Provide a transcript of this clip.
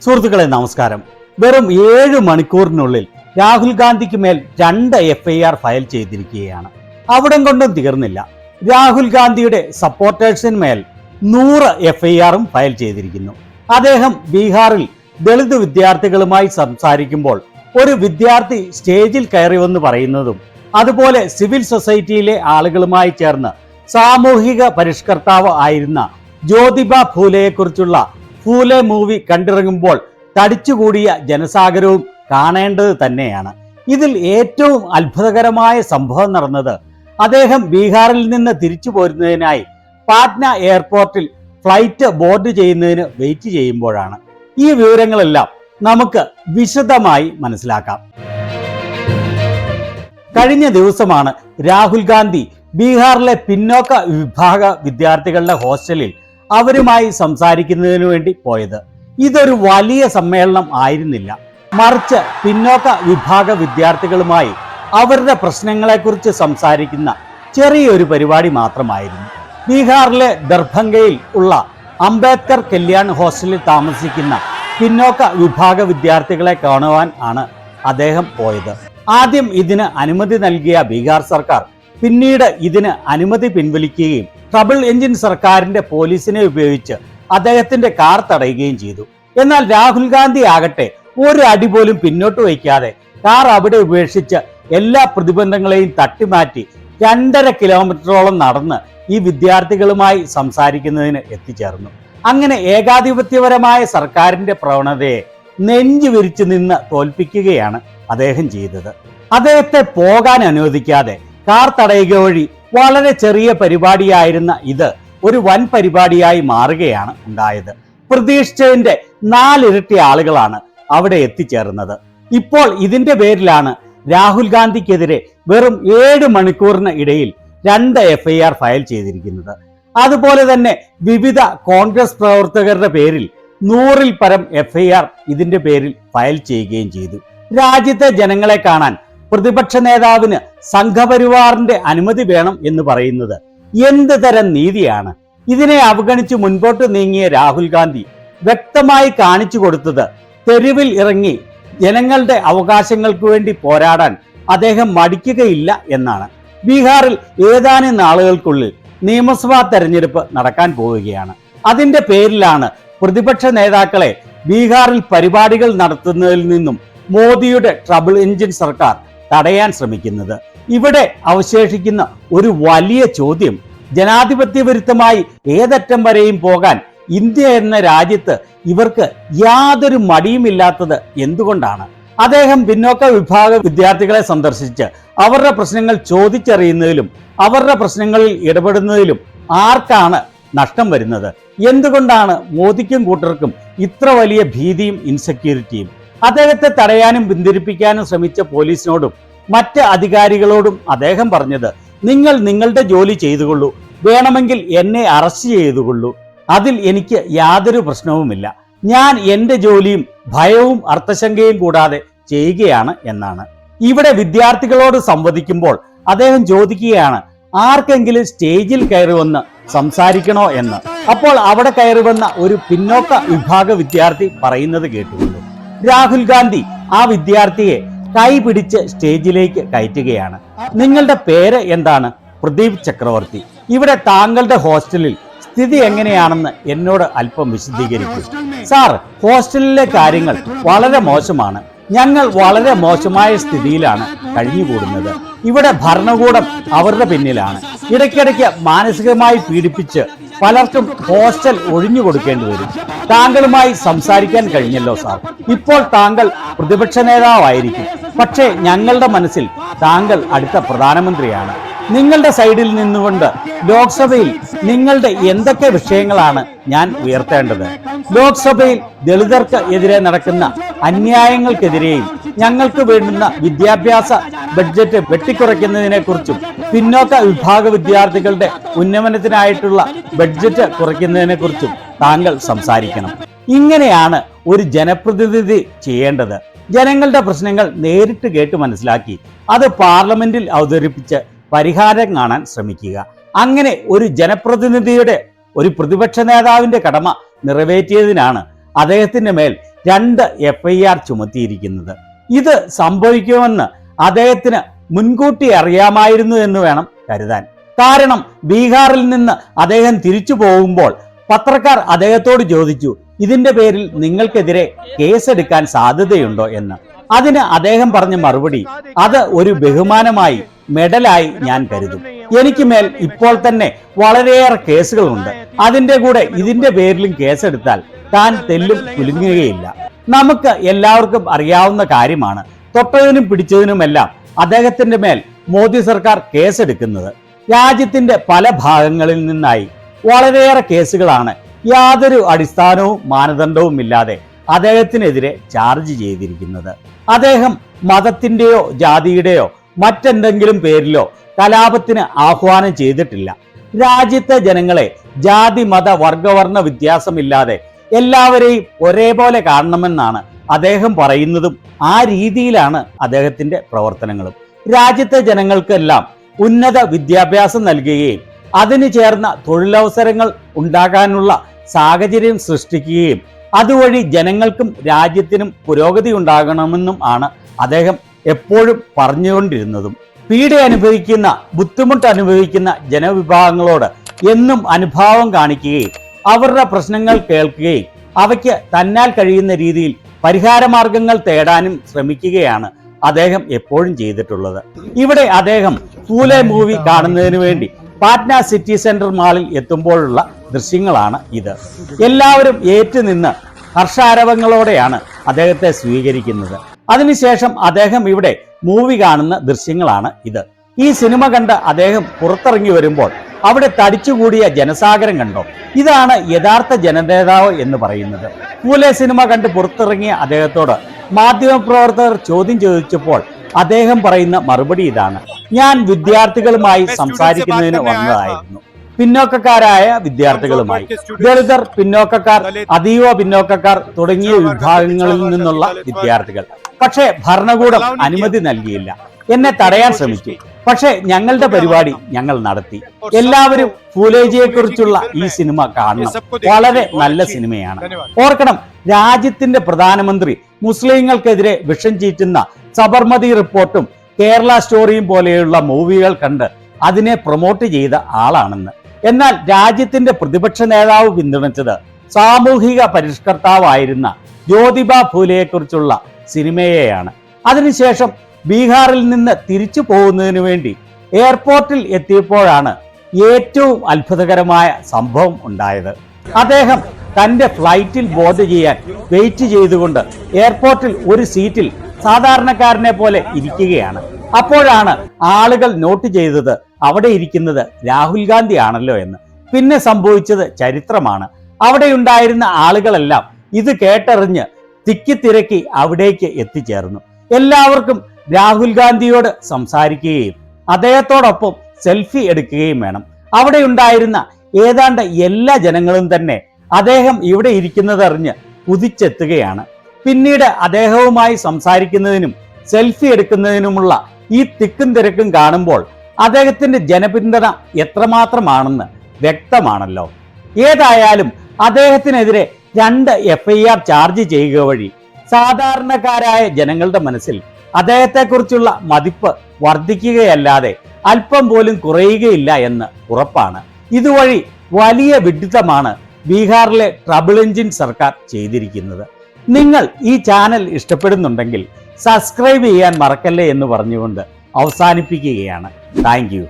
സുഹൃത്തുക്കളെ നമസ്കാരം. വെറും 7 മണിക്കൂറിനുള്ളിൽ രാഹുൽ ഗാന്ധിക്ക് മേൽ 2 FIR ഫയൽ ചെയ്തിരിക്കുകയാണ്. അവിടം കൊണ്ടും തീർന്നില്ല. രാഹുൽ ഗാന്ധിയുടെ സപ്പോർട്ടേഴ്സിന് മേൽ 100 FIRും ഫയൽ ചെയ്തിരിക്കുന്നു. അദ്ദേഹം ബീഹാറിൽ ദളിത് വിദ്യാർത്ഥികളുമായി സംസാരിക്കുമ്പോൾ ഒരു വിദ്യാർത്ഥി സ്റ്റേജിൽ കയറി വന്ന് പറയുന്നതും അതുപോലെ സിവിൽ സൊസൈറ്റിയിലെ ആളുകളുമായി ചേർന്ന് സാമൂഹിക പരിഷ്കർത്താവ് ആയിരുന്ന ജ്യോതിബ ഫൂലെയെക്കുറിച്ചുള്ള ഫൂലെ മൂവി കണ്ടിറങ്ങുമ്പോൾ തടിച്ചുകൂടിയ ജനസാഗരവും കാണേണ്ടത് തന്നെയാണ്. ഇതിൽ ഏറ്റവും അത്ഭുതകരമായ സംഭവം നടന്നത് അദ്ദേഹം ബീഹാറിൽ നിന്ന് തിരിച്ചു പോരുന്നതിനായി പാറ്റ്ന എയർപോർട്ടിൽ ഫ്ലൈറ്റ് ബോർഡ് ചെയ്യുന്നതിന് വെയിറ്റ് ചെയ്യുമ്പോഴാണ്. ഈ വിവരങ്ങളെല്ലാം നമുക്ക് വിശദമായി മനസ്സിലാക്കാം. കഴിഞ്ഞ ദിവസമാണ് രാഹുൽ ഗാന്ധി ബീഹാറിലെ പിന്നോക്ക വിഭാഗ വിദ്യാർത്ഥികളുടെ ഹോസ്റ്റലിൽ അവരുമായി സംസാരിക്കുന്നതിന് വേണ്ടി പോയത്. ഇതൊരു വലിയ സമ്മേളനം ആയിരുന്നില്ല, മറിച്ച് പിന്നോക്ക വിഭാഗ വിദ്യാർത്ഥികളുമായി അവരുടെ പ്രശ്നങ്ങളെക്കുറിച്ച് സംസാരിക്കുന്ന ചെറിയൊരു പരിപാടി മാത്രമായിരുന്നു. ബീഹാറിലെ ദർഭംഗയിൽ ഉള്ള അംബേദ്കർ കല്യാൺ ഹോസ്റ്റലിൽ താമസിക്കുന്ന പിന്നോക്ക വിഭാഗ വിദ്യാർത്ഥികളെ കാണുവാൻ ആണ് അദ്ദേഹം പോയത്. ആദ്യം ഇതിന് അനുമതി നൽകിയ ബീഹാർ സർക്കാർ പിന്നീട് ഇതിന് അനുമതി പിൻവലിക്കുകയും ട്രബിൾ എഞ്ചിൻ സർക്കാരിന്റെ പോലീസിനെ ഉപയോഗിച്ച് അദ്ദേഹത്തിന്റെ കാർ തടയുകയും ചെയ്തു. എന്നാൽ രാഹുൽ ഗാന്ധി ആകട്ടെ ഒരു അടി പോലും പിന്നോട്ട് വയ്ക്കാതെ കാർ അവിടെ ഉപേക്ഷിച്ച് എല്ലാ പ്രതിബന്ധങ്ങളെയും തട്ടിമാറ്റി 2.5 കിലോമീറ്ററോളം നടന്ന് ഈ വിദ്യാർത്ഥികളുമായി സംസാരിക്കുന്നതിന് എത്തിച്ചേർന്നു. അങ്ങനെ ഏകാധിപത്യപരമായ സർക്കാരിന്റെ പ്രവണതയെ നെഞ്ചു വിരിച്ചു നിന്ന് തോൽപ്പിക്കുകയാണ് അദ്ദേഹം ചെയ്തത്. അദ്ദേഹത്തെ പോകാൻ അനുവദിക്കാതെ കാർ തടയുക വഴി വളരെ ചെറിയ പരിപാടിയായിരുന്ന ഇത് ഒരു വൻ പരിപാടിയായി മാറുകയാണ് ഉണ്ടായത്. പ്രതീക്ഷിച്ചതിന്റെ 4 ഇരട്ടി ആളുകളാണ് അവിടെ എത്തിച്ചേർന്നത്. ഇപ്പോൾ ഇതിന്റെ പേരിലാണ് രാഹുൽ ഗാന്ധിക്കെതിരെ വെറും 7 മണിക്കൂറിന് ഇടയിൽ 2 FIR ഫയൽ ചെയ്തിരിക്കുന്നത്. അതുപോലെ തന്നെ വിവിധ കോൺഗ്രസ് പ്രവർത്തകരുടെ പേരിൽ 100-ൽ പരം FIR ഇതിന്റെ പേരിൽ ഫയൽ ചെയ്യുകയും ചെയ്തു. രാജ്യത്തെ ജനങ്ങളെ കാണാൻ പ്രതിപക്ഷ നേതാവിന് സംഘപരിവാറിന്റെ അനുമതി വേണം എന്ന് പറയുന്നത് എന്ത് തരം നീതിയാണ്? ഇതിനെ അവഗണിച്ച് മുൻപോട്ട് നീങ്ങിയ രാഹുൽ ഗാന്ധി വ്യക്തമായി കാണിച്ചു കൊടുത്തത് തെരുവിൽ ഇറങ്ങി ജനങ്ങളുടെ അവകാശങ്ങൾക്ക് വേണ്ടി പോരാടാൻ അദ്ദേഹം മടിക്കുകയില്ല എന്നാണ്. ബീഹാറിൽ ഏതാനും നാളുകൾക്കുള്ളിൽ നിയമസഭാ തെരഞ്ഞെടുപ്പ് നടക്കാൻ പോവുകയാണ്. അതിന്റെ പേരിലാണ് പ്രതിപക്ഷ നേതാക്കളെ ബീഹാറിൽ പരിപാടികൾ നടത്തുന്നതിൽ നിന്നും മോദിയുടെ ട്രബിൾ എഞ്ചിൻ സർക്കാർ തടയാൻ ശ്രമിക്കുന്നത്. ഇവിടെ അവശേഷിക്കുന്ന ഒരു വലിയ ചോദ്യം, ജനാധിപത്യ വിരുദ്ധമായി ഏതറ്റം വരെയും പോകാൻ ഇന്ത്യ എന്ന രാജ്യത്ത് ഇവർക്ക് യാതൊരു മടിയുമില്ലാത്തത് എന്തുകൊണ്ടാണ്? അദ്ദേഹം പിന്നോക്ക വിഭാഗ വിദ്യാർത്ഥികളെ സന്ദർശിച്ച് അവരുടെ പ്രശ്നങ്ങൾ ചോദിച്ചറിയുന്നതിലും അവരുടെ പ്രശ്നങ്ങളിൽ ഇടപെടുന്നതിലും ആർക്കാണ് നഷ്ടം വരുന്നത്? എന്തുകൊണ്ടാണ് മോദിക്കും കൂട്ടർക്കും ഇത്ര വലിയ ഭീതിയും ഇൻസെക്യൂരിറ്റിയും? അദ്ദേഹത്തെ തടയാനും പിന്തിരിപ്പിക്കാനും ശ്രമിച്ച പോലീസിനോടും മറ്റ് അധികാരികളോടും അദ്ദേഹം പറഞ്ഞത്, നിങ്ങൾ നിങ്ങളുടെ ജോലി ചെയ്തുകൊള്ളൂ, വേണമെങ്കിൽ എന്നെ അറസ്റ്റ് ചെയ്തുകൊള്ളൂ, അതിൽ എനിക്ക് യാതൊരു പ്രശ്നവുമില്ല, ഞാൻ എൻ്റെ ജോലിയും ഭയവും അർത്ഥശങ്കയും കൂടാതെ ചെയ്യുകയാണ് എന്നാണ്. ഇവിടെ വിദ്യാർത്ഥികളോട് സംവദിക്കുമ്പോൾ അദ്ദേഹം ചോദിക്കുകയാണ്, ആർക്കെങ്കിലും സ്റ്റേജിൽ കയറി വന്ന് സംസാരിക്കണോ എന്ന്. അപ്പോൾ അവിടെ കയറി വന്ന ഒരു പിന്നോക്ക വിഭാഗ വിദ്യാർത്ഥി പറയുന്നത് കേട്ടുകൊള്ളു. രാഹുൽ ഗാന്ധി ആ വിദ്യാർത്ഥിയെ കൈ പിടിച്ച് സ്റ്റേജിലേക്ക് കയറ്റുകയാണ്. നിങ്ങളുടെ പേര് എന്താണ്? പ്രദീപ് ചക്രവർത്തി. ഇവിടെ താങ്കളുടെ ഹോസ്റ്റലിൽ സ്ഥിതി എങ്ങനെയാണെന്ന് എന്നോട് അല്പം വിശദീകരിക്കും. സാർ, ഹോസ്റ്റലിലെ കാര്യങ്ങൾ വളരെ മോശമാണ്. ഞങ്ങൾ വളരെ മോശമായ സ്ഥിതിയിലാണ് കഴിഞ്ഞുകൂടുന്നത്. ഇവിടെ ഭരണകൂടം അവരുടെ പിന്നിലാണ്. ഇടയ്ക്കിടയ്ക്ക് മാനസികമായി പീഡിപ്പിച്ച് പലർക്കും ഹോസ്റ്റൽ ഒഴിഞ്ഞു കൊടുക്കേണ്ടി വരും. താങ്കളുമായി സംസാരിക്കാൻ കഴിഞ്ഞല്ലോ സാർ. ഇപ്പോൾ താങ്കൾ പ്രതിപക്ഷ നേതാവായിരിക്കും, പക്ഷേ ഞങ്ങളുടെ മനസ്സിൽ താങ്കൾ അടുത്ത പ്രധാനമന്ത്രിയാണ്. നിങ്ങളുടെ സൈഡിൽ നിന്നുകൊണ്ട് ലോക്സഭയിൽ നിങ്ങളുടെ എന്തൊക്കെ വിഷയങ്ങളാണ് ഞാൻ ഉയർത്തേണ്ടത്? ലോക്സഭയിൽ ദളിതർക്ക് എതിരെ നടക്കുന്ന അന്യായങ്ങൾക്കെതിരെയും ഞങ്ങൾക്ക് വേണ്ടുന്ന വിദ്യാഭ്യാസ ബഡ്ജറ്റ് വെട്ടിക്കുറയ്ക്കുന്നതിനെ കുറിച്ചും പിന്നോക്ക വിഭാഗ വിദ്യാർത്ഥികളുടെ ഉന്നമനത്തിനായിട്ടുള്ള ബഡ്ജറ്റ് കുറയ്ക്കുന്നതിനെ കുറിച്ചും താങ്കൾ സംസാരിക്കണം. ഇങ്ങനെയാണ് ഒരു ജനപ്രതിനിധി ചെയ്യേണ്ടത്. ജനങ്ങളുടെ പ്രശ്നങ്ങൾ നേരിട്ട് കേട്ട് മനസ്സിലാക്കി അത് പാർലമെന്റിൽ അവതരിപ്പിച്ച് പരിഹാരം കാണാൻ ശ്രമിക്കുക. അങ്ങനെ ഒരു ജനപ്രതിനിധിയുടെ, ഒരു പ്രതിപക്ഷ നേതാവിന്റെ കടമ നിറവേറ്റിയതിനാണ് അദ്ദേഹത്തിന്റെ മേൽ 2 FIR ചുമത്തിയിരിക്കുന്നത്. ഇത് സംഭവിക്കുമെന്ന് അദ്ദേഹത്തിന് മുൻകൂട്ടി അറിയാമായിരുന്നു എന്ന് വേണം കരുതാൻ. കാരണം ബീഹാറിൽ നിന്ന് അദ്ദേഹം തിരിച്ചു പോകുമ്പോൾ പത്രക്കാർ അദ്ദേഹത്തോട് ചോദിച്ചു, ഇതിന്റെ പേരിൽ നിങ്ങൾക്കെതിരെ കേസെടുക്കാൻ സാധ്യതയുണ്ടോ എന്ന്. അതിന് അദ്ദേഹം പറഞ്ഞ മറുപടി, അത് ഒരു ബഹുമാനമായി, മെഡലായി ഞാൻ കരുതും. എനിക്ക് മേൽ ഇപ്പോൾ തന്നെ വളരെയേറെ കേസുകളുണ്ട്. അതിന്റെ കൂടെ ഇതിന്റെ പേരിലും കേസെടുത്താൽ താൻ തെല്ലും കുലുങ്ങുകയില്ല. നമുക്ക് എല്ലാവർക്കും അറിയാവുന്ന കാര്യമാണ്, തൊട്ടതിനും പിടിച്ചതിനുമെല്ലാം അദ്ദേഹത്തിന്റെ മേൽ മോദി സർക്കാർ കേസെടുക്കുന്നത്. രാജ്യത്തിന്റെ പല ഭാഗങ്ങളിൽ നിന്നായി വളരെയേറെ കേസുകളാണ് യാതൊരു അടിസ്ഥാനവും മാനദണ്ഡവും ഇല്ലാതെ അദ്ദേഹത്തിനെതിരെ ചാർജ് ചെയ്തിരിക്കുന്നത്. അദ്ദേഹം മതത്തിന്റെയോ ജാതിയുടെയോ മറ്റെന്തെങ്കിലും പേരിലോ കലാപത്തിന് ആഹ്വാനം ചെയ്തിട്ടില്ല. രാജ്യത്തെ ജനങ്ങളെ ജാതി മത വർഗവർണ്ണ വ്യത്യാസമില്ലാതെ എല്ലാവരെയും ഒരേപോലെ കാണണമെന്നാണ് അദ്ദേഹം പറയുന്നതും ആ രീതിയിലാണ് അദ്ദേഹത്തിന്റെ പ്രവർത്തനങ്ങളും. രാജ്യത്തെ ജനങ്ങൾക്കെല്ലാം ഉന്നത വിദ്യാഭ്യാസം നൽകുകയും അതിന് ചേർന്ന തൊഴിലവസരങ്ങൾ ഉണ്ടാകാനുള്ള സാഹചര്യം സൃഷ്ടിക്കുകയും അതുവഴി ജനങ്ങൾക്കും രാജ്യത്തിനും പുരോഗതി ഉണ്ടാകണമെന്നും ആണ് അദ്ദേഹം എപ്പോഴും പറഞ്ഞുകൊണ്ടിരുന്നതും. പീഡ അനുഭവിക്കുന്ന, ബുദ്ധിമുട്ട് അനുഭവിക്കുന്ന ജനവിഭാഗങ്ങളോട് എന്നും അനുഭാവം കാണിക്കുകയും അവരുടെ പ്രശ്നങ്ങൾ കേൾക്കുകയും അവയ്ക്ക് തന്നാൽ കഴിയുന്ന രീതിയിൽ പരിഹാരമാർഗങ്ങൾ തേടാനും ശ്രമിക്കുകയാണ് അദ്ദേഹം എപ്പോഴും ചെയ്തിട്ടുള്ളത്. ഇവിടെ അദ്ദേഹം ഫൂലെ മൂവി കാണുന്നതിന് വേണ്ടി പാറ്റ്ന സിറ്റി സെന്റർ മാളിൽ എത്തുമ്പോഴുള്ള ദൃശ്യങ്ങളാണ് ഇത്. എല്ലാവരും ഏറ്റുനിന്ന് ഹർഷാരവങ്ങളോടെയാണ് അദ്ദേഹത്തെ സ്വീകരിക്കുന്നത്. അതിനുശേഷം അദ്ദേഹം ഇവിടെ മൂവി കാണുന്ന ദൃശ്യങ്ങളാണ് ഇത്. ഈ സിനിമ കണ്ട് അദ്ദേഹം പുറത്തിറങ്ങി വരുമ്പോൾ അവിടെ തടിച്ചുകൂടിയ ജനസാഗരം കണ്ടോ? ഇതാണ് യഥാർത്ഥ ജനനേതാവ് എന്ന് പറയുന്നത്. ഫൂലെ സിനിമ കണ്ട് പുറത്തിറങ്ങിയ അദ്ദേഹത്തോട് മാധ്യമപ്രവർത്തകർ ചോദ്യം ചോദിച്ചപ്പോൾ അദ്ദേഹം പറയുന്ന മറുപടി ഇതാണ്: ഞാൻ വിദ്യാർത്ഥികളുമായി സംസാരിക്കുന്നതിന് വന്നതായിരുന്നു. പിന്നോക്കക്കാരായ വിദ്യാർത്ഥികളുമായി, ദളിതർ, പിന്നോക്കക്കാർ, അതീവ പിന്നോക്കക്കാർ തുടങ്ങിയ വിഭാഗങ്ങളിൽ നിന്നുള്ള വിദ്യാർത്ഥികൾ. പക്ഷേ ഭരണകൂടം അനുമതി നൽകിയില്ല. എന്നെ തടയാൻ ശ്രമിച്ചു. പക്ഷേ ഞങ്ങളുടെ പരിപാടി ഞങ്ങൾ നടത്തി. എല്ലാവരും ഫൂലേജിയെ കുറിച്ചുള്ള ഈ സിനിമ കാണണം. വളരെ നല്ല സിനിമയാണ്. ഓർക്കണം, രാജ്യത്തിന്റെ പ്രധാനമന്ത്രി മുസ്ലിങ്ങൾക്കെതിരെ വിഷം ചീറ്റുന്ന സബർമതി റിപ്പോർട്ടും കേരള സ്റ്റോറിയും പോലെയുള്ള മൂവികൾ കണ്ട് അതിനെ പ്രൊമോട്ട് ചെയ്ത ആളാണെന്ന്. എന്നാൽ രാജ്യത്തിന്റെ പ്രതിപക്ഷ നേതാവ് പിന്തുണച്ചത് സാമൂഹിക പരിഷ്കർത്താവായിരുന്ന ജ്യോതിബ ഫൂലെയെ കുറിച്ചുള്ള സിനിമയെയാണ്. അതിനുശേഷം ബീഹാറിൽ നിന്ന് തിരിച്ചു പോകുന്നതിന് വേണ്ടി എയർപോർട്ടിൽ എത്തിയപ്പോഴാണ് ഏറ്റവും അത്ഭുതകരമായ സംഭവം ഉണ്ടായത്. അദ്ദേഹം തന്റെ ഫ്ലൈറ്റിൽ ബോർഡ് ചെയ്യാൻ വെയിറ്റ് ചെയ്തുകൊണ്ട് എയർപോർട്ടിൽ ഒരു സീറ്റിൽ സാധാരണക്കാരനെ പോലെ ഇരിക്കുകയാണ്. അപ്പോഴാണ് ആളുകൾ നോട്ട് ചെയ്തത് അവിടെ ഇരിക്കുന്നത് രാഹുൽ ഗാന്ധി ആണല്ലോ എന്ന്. പിന്നെ സംഭവിച്ചത് ചരിത്രമാണ്. അവിടെ ഉണ്ടായിരുന്ന ആളുകളെല്ലാം ഇത് കേട്ടറിഞ്ഞ് തിക്കിത്തിരക്കി അവിടേക്ക് എത്തിച്ചേർന്നു. എല്ലാവർക്കും രാഹുൽ ഗാന്ധിയോട് സംസാരിക്കുകയും അദ്ദേഹത്തോടൊപ്പം സെൽഫി എടുക്കുകയും വേണം. അവിടെ ഉണ്ടായിരുന്ന ഏതാണ്ട് എല്ലാ ജനങ്ങളും തന്നെ അദ്ദേഹം ഇവിടെ ഇരിക്കുന്നതറിഞ്ഞ് കുതിച്ചെത്തുകയാണ്. പിന്നീട് അദ്ദേഹവുമായി സംസാരിക്കുന്നതിനും സെൽഫി എടുക്കുന്നതിനുമുള്ള ഈ തിക്കും തിരക്കും കാണുമ്പോൾ അദ്ദേഹത്തിന്റെ ജനപിന്തുണ എത്രമാത്രമാണെന്ന് വ്യക്തമാണല്ലോ. ഏതായാലും അദ്ദേഹത്തിനെതിരെ 2 FIR ചാർജ് ചെയ്യുക വഴി സാധാരണക്കാരായ ജനങ്ങളുടെ മനസ്സിൽ അദ്ദേഹത്തെക്കുറിച്ചുള്ള മതിപ്പ് വർദ്ധിക്കുകയല്ലാതെ അല്പം പോലും കുറയുകയില്ല എന്ന് ഉറപ്പാണ്. ഇതുവഴി വലിയ വിഡ്ഢിത്തമാണ് ബീഹാറിലെ ട്രബിൾ എഞ്ചിൻ സർക്കാർ ചെയ്തിരിക്കുന്നത്. നിങ്ങൾ ഈ ചാനൽ ഇഷ്ടപ്പെടുന്നുണ്ടെങ്കിൽ സബ്സ്ക്രൈബ് ചെയ്യാൻ മറക്കല്ലേ എന്ന് പറഞ്ഞുകൊണ്ട് അവസാനിപ്പിക്കുകയാണ്. Thank you.